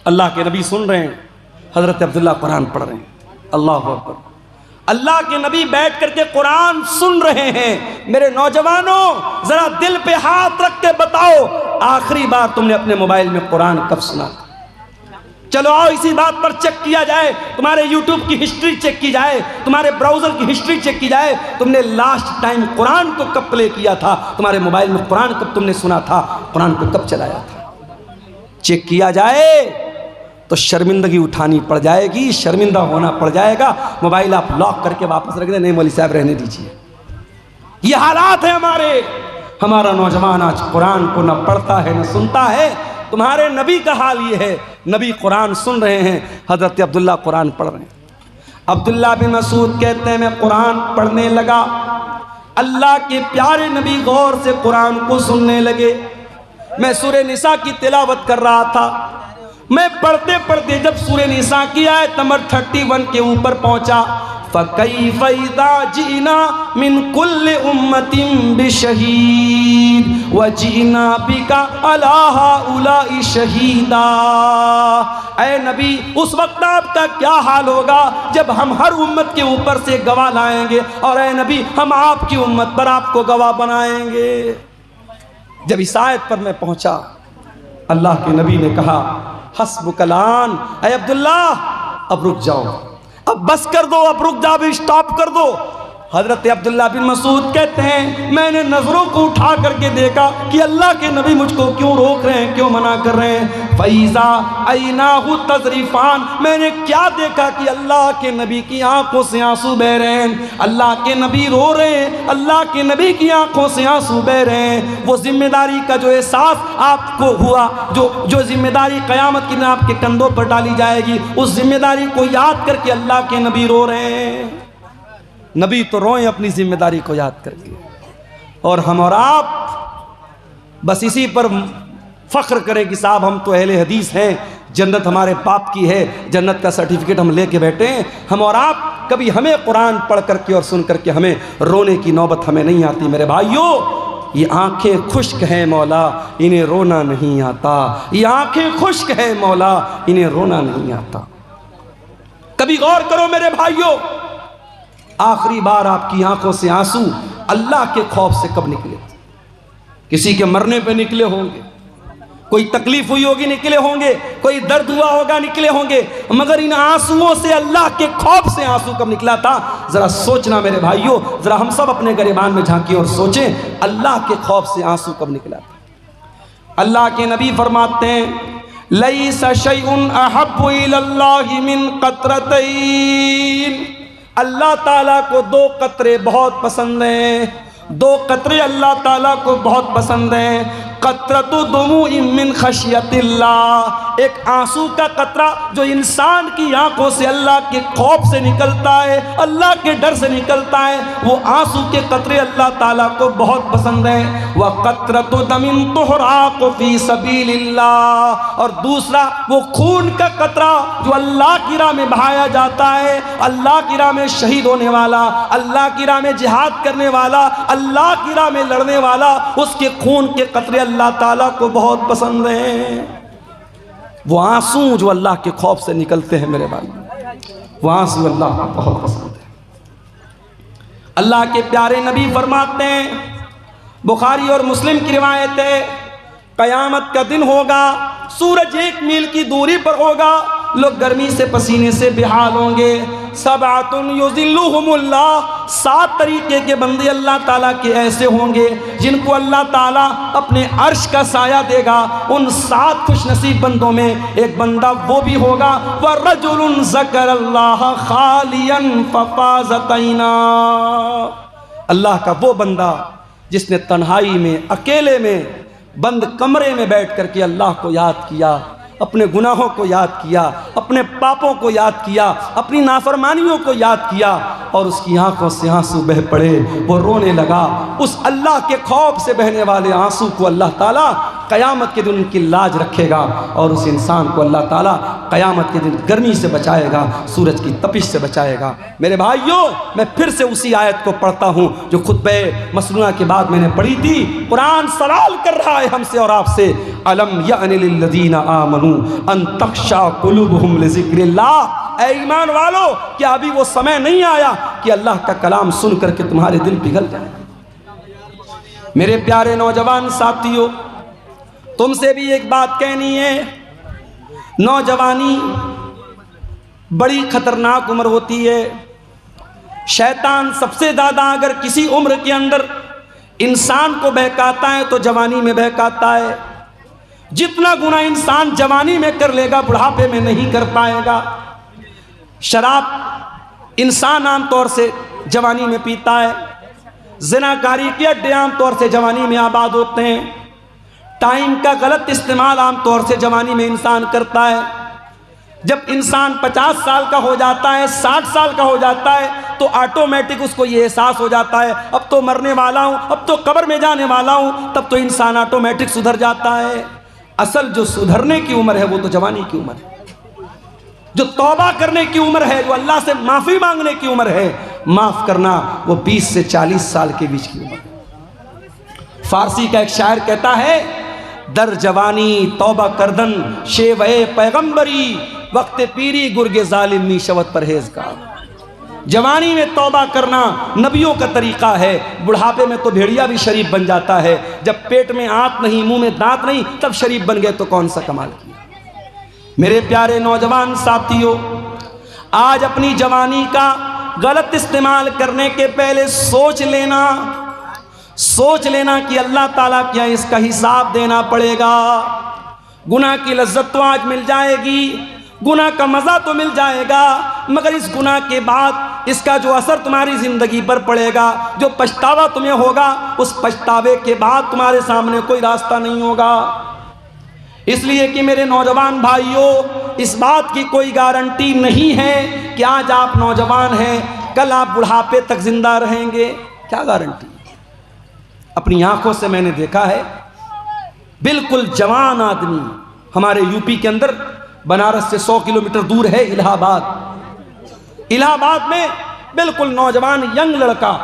اللہ کے نبی سن رہے ہیں، حضرت عبداللہ قرآن پڑھ رہے ہیں۔ اللہ اکبر، اللہ کے نبی بیٹھ کر کے قرآن سن رہے ہیں۔ میرے نوجوانوں ذرا دل پہ ہاتھ رکھ کے بتاؤ، آخری بار تم نے اپنے موبائل میں قرآن کب سنا تھا؟ چلو آؤ اسی بات پر چیک کیا جائے، تمہارے یوٹیوب کی ہسٹری چیک کی جائے، تمہارے براؤزر کی ہسٹری چیک کی جائے، تم نے لاسٹ ٹائم قرآن کو کب پلے کیا تھا، تمہارے موبائل میں قرآن کب تم نے سنا تھا، قرآن کو کب چلایا تھا؟ چیک کیا جائے تو شرمندگی اٹھانی پڑ جائے گی، شرمندہ ہونا پڑ جائے گا۔ موبائل آپ لاک کر کے واپس رکھ دیں، نہیں مولوی صاحب رہنے دیجیے۔ یہ حالات ہیں ہمارے، ہمارا نوجوان آج قرآن کو نہ پڑھتا ہے نہ سنتا ہے۔ تمہارے نبی کا حال یہ ہے، نبی قرآن سن رہے ہیں، حضرت عبداللہ قرآن پڑھ رہے ہیں۔ عبداللہ بن مسعود کہتے ہیں میں قرآن پڑھنے لگا، اللہ کے پیارے نبی غور سے قرآن کو سننے لگے۔ میں سورہ نساء کی تلاوت کر رہا تھا، میں پڑھتے پڑھتے جب سورہ نساء کی آیت نمبر 31 کے اوپر پہنچا، فَكَيْفَ إِذَا جِئْنَا مِنْ كُلِّ أُمَّةٍ بِشَهِيدٍ وَجِئْنَا بِكَ عَلَىٰ هَٰؤُلَاءِ شَهِيدًا۔ اے نبی اس وقت آپ کا کیا حال ہوگا جب ہم ہر امت کے اوپر سے گواہ لائیں گے، اور اے نبی ہم آپ کی امت پر آپ کو گواہ بنائیں گے۔ جب اس آیت پر میں پہنچا، اللہ کے نبی نے کہا حسبک الآن، اے عبداللہ اب رک جاؤ، اب بس کر دو، اب رک جاؤ، اب سٹاپ کر دو۔ حضرت عبداللہ بن مسعود کہتے ہیں میں نے نظروں کو اٹھا کر کے دیکھا کہ اللہ کے نبی مجھ کو کیوں روک رہے ہیں، کیوں منع کر رہے ہیں۔ فَإِذَا عَيْنَاهُ تَذْرِفَانِ، میں نے کیا دیکھا کہ اللہ کے نبی کی آنکھوں سے آنسو بہ رہے ہیں، اللہ کے نبی رو رہے ہیں، اللہ کے نبی کی آنکھوں سے آنسو بہ رہے ہیں۔ وہ ذمہ داری کا جو احساس آپ کو ہوا، جو ذمہ داری قیامت کے دن آپ کے کندھوں پر ڈالی جائے گی، اس ذمہ داری کو یاد کر کے اللہ کے نبی رو رہے ہیں۔ نبی تو روئیں اپنی ذمہ داری کو یاد کر کے، اور ہم اور آپ بس اسی پر فخر کریں کہ صاحب ہم تو اہل حدیث ہیں، جنت ہمارے باپ کی ہے، جنت کا سرٹیفکیٹ ہم لے کے بیٹھے ہیں۔ ہم اور آپ کبھی ہمیں قرآن پڑھ کر کے اور سن کر کے ہمیں رونے کی نوبت ہمیں نہیں آتی۔ میرے بھائیوں یہ آنکھیں خشک ہیں مولا، انہیں رونا نہیں آتا، یہ آنکھیں خشک ہیں مولا، انہیں رونا نہیں آتا۔ کبھی غور کرو میرے بھائیوں، آخری بار آپ کی آنکھوں سے آنسو اللہ کے خوف سے کب نکلے؟ کسی کے مرنے پہ نکلے ہوں گے، کوئی تکلیف ہوئی ہوگی نکلے ہوں گے، کوئی درد ہوا ہوگا نکلے ہوں گے، مگر ان آنسوؤں سے اللہ کے خوف سے آنسو کب نکلا تھا؟ ذرا سوچنا میرے بھائیوں، ذرا ہم سب اپنے گریبان میں جھانکیں اور سوچیں اللہ کے خوف سے آنسو کب نکلا تھا۔ اللہ کے نبی فرماتے ہیں لَيْسَ شَيْءٌ أَحَبُّ إِلَى اللَّهِ مِنْ قَطْرَتَيْنِ، اللہ تعالیٰ کو دو قطرے بہت پسند ہیں، دو قطرے اللہ تعالیٰ کو بہت پسند ہیں۔ قطرۃ دموع من خشیت اللہ، ایک آنسو کا قطرہ جو انسان کی آنکھوں سے اللہ کے خوف سے نکلتا ہے، اللہ کے ڈر سے نکلتا ہے، وہ آنسو کے قطرے اللہ تعالیٰ کو بہت پسند ہیں۔ وقطرۃ دم تحراق فی سبیل اللہ، اور دوسرا وہ خون کا قطرہ جو اللہ کی راہ میں بہایا جاتا ہے، اللہ کی راہ میں شہید ہونے والا، اللہ کی راہ میں جہاد کرنے والا، اللہ کی راہ میں لڑنے والا، اس کے خون کے قطرے اللہ تعالیٰ کو بہت پسند ہیں۔ وہ آنسو جو اللہ کے خوف سے نکلتے ہیں میرے بھائی، وہ آنسو اللہ کو بہت پسند ہے۔ اللہ کے پیارے نبی فرماتے ہیں، بخاری اور مسلم کی روایت ہے، قیامت کا دن ہوگا، سورج 1 میل کی دوری پر ہوگا، لوگ گرمی سے پسینے سے بحال ہوں گے۔ سبعۃ یظلھم اللہ، 7 طریقے کے بندے اللہ تعالیٰ کے ایسے ہوں گے جن کو اللہ تعالیٰ اپنے عرش کا سایہ دے گا۔ ان 7 خوش نصیب بندوں میں ایک بندہ وہ بھی ہوگا وَرَجُلٌ ذَكَرَ اللَّهَ خَالِيًا فَفَاضَتْ عَيْنَاهُ، اللہ کا وہ بندہ جس نے تنہائی میں، اکیلے میں، بند کمرے میں بیٹھ کر کے اللہ کو یاد کیا، اپنے گناہوں کو یاد کیا، اپنے پاپوں کو یاد کیا، اپنی نافرمانیوں کو یاد کیا، اور اس کی آنکھوں سے آنسو بہ پڑے، وہ رونے لگا۔ اس اللہ کے خوف سے بہنے والے آنسو کو اللہ تعالیٰ قیامت کے دن ان کی لاج رکھے گا، اور اس انسان کو اللہ تعالیٰ قیامت کے دن گرمی سے بچائے گا، سورج کی تپش سے بچائے گا۔ میرے بھائیوں میں پھر سے اسی آیت کو پڑھتا ہوں جو خطبہ مسنونہ کے بعد میں نے پڑھی تھی۔ قرآن سوال کر رہا ہے ہم سے اور آپ سے، الم یأن للذین آمنوا ان تخشع قلوبہم لذکر اللہ، اے ایمان والو کیا ابھی وہ سمے نہیں آیا کہ اللہ کا کلام سن کر کے تمہارے دل پگھل جائیں؟ میرے پیارے نوجوان ساتھیو، تم سے بھی ایک بات کہنی ہے، نوجوانی بڑی خطرناک عمر ہوتی ہے۔ شیطان سب سے زیادہ اگر کسی عمر کے اندر انسان کو بہکاتا ہے تو جوانی میں بہکاتا ہے۔ جتنا گناہ انسان جوانی میں کر لے گا بڑھاپے میں نہیں کر پائے گا۔ شراب انسان عام طور سے جوانی میں پیتا ہے، زناکاری کے اڈے عام طور سے جوانی میں آباد ہوتے ہیں، ٹائم کا غلط استعمال عام طور سے جوانی میں انسان کرتا ہے۔ جب انسان 50 سال کا ہو جاتا ہے، 60 سال کا ہو جاتا ہے تو آٹومیٹک اس کو یہ احساس ہو جاتا ہے اب تو مرنے والا ہوں، اب تو قبر میں جانے والا ہوں، تب تو انسان آٹومیٹک سدھر جاتا ہے۔ اصل جو سدھرنے کی عمر ہے وہ تو جوانی کی عمر ہے، جو توبہ کرنے کی عمر ہے، جو اللہ سے معافی مانگنے کی عمر ہے، معاف کرنا، وہ 20 سے 40 سال کے بیچ کی عمر ہے۔ فارسی کا ایک شاعر کہتا ہے، در جوانی توبہ کردن شیوے پیغمبری، وقت پیری گرگ ظالم می شود پرہیزگار۔ جوانی میں توبہ کرنا نبیوں کا طریقہ ہے، بڑھاپے میں تو بھیڑیا بھی شریف بن جاتا ہے۔ جب پیٹ میں آنت نہیں، منہ میں دانت نہیں، تب شریف بن گئے تو کون سا کمال کیا۔ میرے پیارے نوجوان ساتھیوں، آج اپنی جوانی کا غلط استعمال کرنے کے پہلے سوچ لینا کہ اللہ تعالیٰ کیا اس کا حساب دینا پڑے گا۔ گناہ کی لذت تو آج مل جائے گی، گناہ کا مزہ تو مل جائے گا، مگر اس گناہ کے بعد اس کا جو اثر تمہاری زندگی پر پڑے گا، جو پچھتاوا تمہیں ہوگا، اس پچھتاوے کے بعد تمہارے سامنے کوئی راستہ نہیں ہوگا۔ اس لیے کہ میرے نوجوان بھائیوں، اس بات کی کوئی گارنٹی نہیں ہے کہ آج آپ نوجوان ہیں کل آپ بڑھاپے تک زندہ رہیں گے۔ کیا گارنٹی؟ اپنی آنکھوں سے میں نے دیکھا ہے، بالکل جوان آدمی، ہمارے یو پی کے اندر بنارس سے 100 کلومیٹر دور ہے الہ آباد۔ الہ آباد میں بالکل نوجوان ینگ لڑکا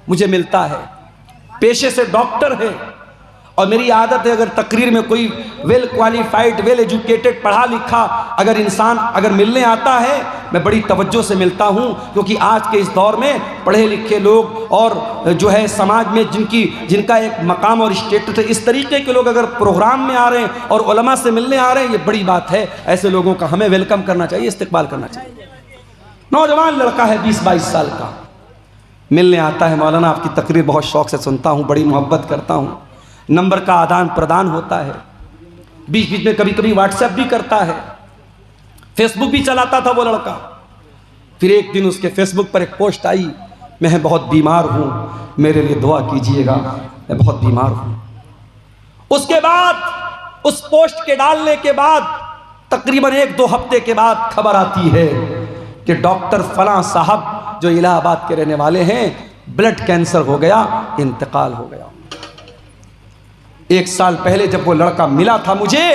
مجھے ملتا ہے، پیشے سے ڈاکٹر ہے، اور میری عادت ہے اگر تقریر میں کوئی ویل کوالیفائڈ، ویل ایجوکیٹڈ، پڑھا لکھا اگر انسان اگر ملنے آتا ہے، میں بڑی توجہ سے ملتا ہوں، کیونکہ آج کے اس دور میں پڑھے لکھے لوگ اور جو ہے سماج میں جن کا ایک مقام اور اسٹیٹس ہے، اس طریقے کے لوگ اگر پروگرام میں آ رہے ہیں اور علماء سے ملنے آ رہے ہیں، یہ بڑی بات ہے۔ ایسے لوگوں کا ہمیں ویلکم کرنا چاہیے، استقبال کرنا چاہیے۔ نوجوان لڑکا ہے 20-22 سال کا، ملنے آتا ہے، مولانا آپ کی تقریر بہت شوق سے سنتا ہوں، بڑی محبت کرتا ہوں، نمبر کا آدان پردان ہوتا ہے، بیچ بیچ میں کبھی کبھی واٹس ایپ بھی کرتا ہے، فیس بک بھی چلاتا تھا وہ لڑکا۔ پھر ایک دن اس کے فیس بک پر ایک پوسٹ آئی، میں بہت بیمار ہوں، میرے لیے دعا کیجئے گا، میں بہت بیمار ہوں۔ اس کے بعد اس پوسٹ کے ڈالنے کے بعد تقریباً 1-2 ہفتے کے بعد خبر آتی ہے کہ ڈاکٹر فلاں صاحب جو الہ آباد کے رہنے والے ہیں، بلڈ کینسر ہو گیا، انتقال ہو گیا۔ 1 سال پہلے جب وہ لڑکا ملا تھا مجھے،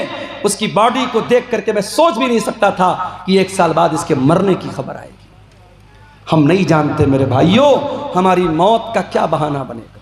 اس کی باڈی کو دیکھ کر کے میں سوچ بھی نہیں سکتا تھا کہ 1 سال بعد اس کے مرنے کی خبر آئے گی۔ ہم نہیں جانتے میرے بھائیوں ہماری موت کا کیا بہانہ بنے گا۔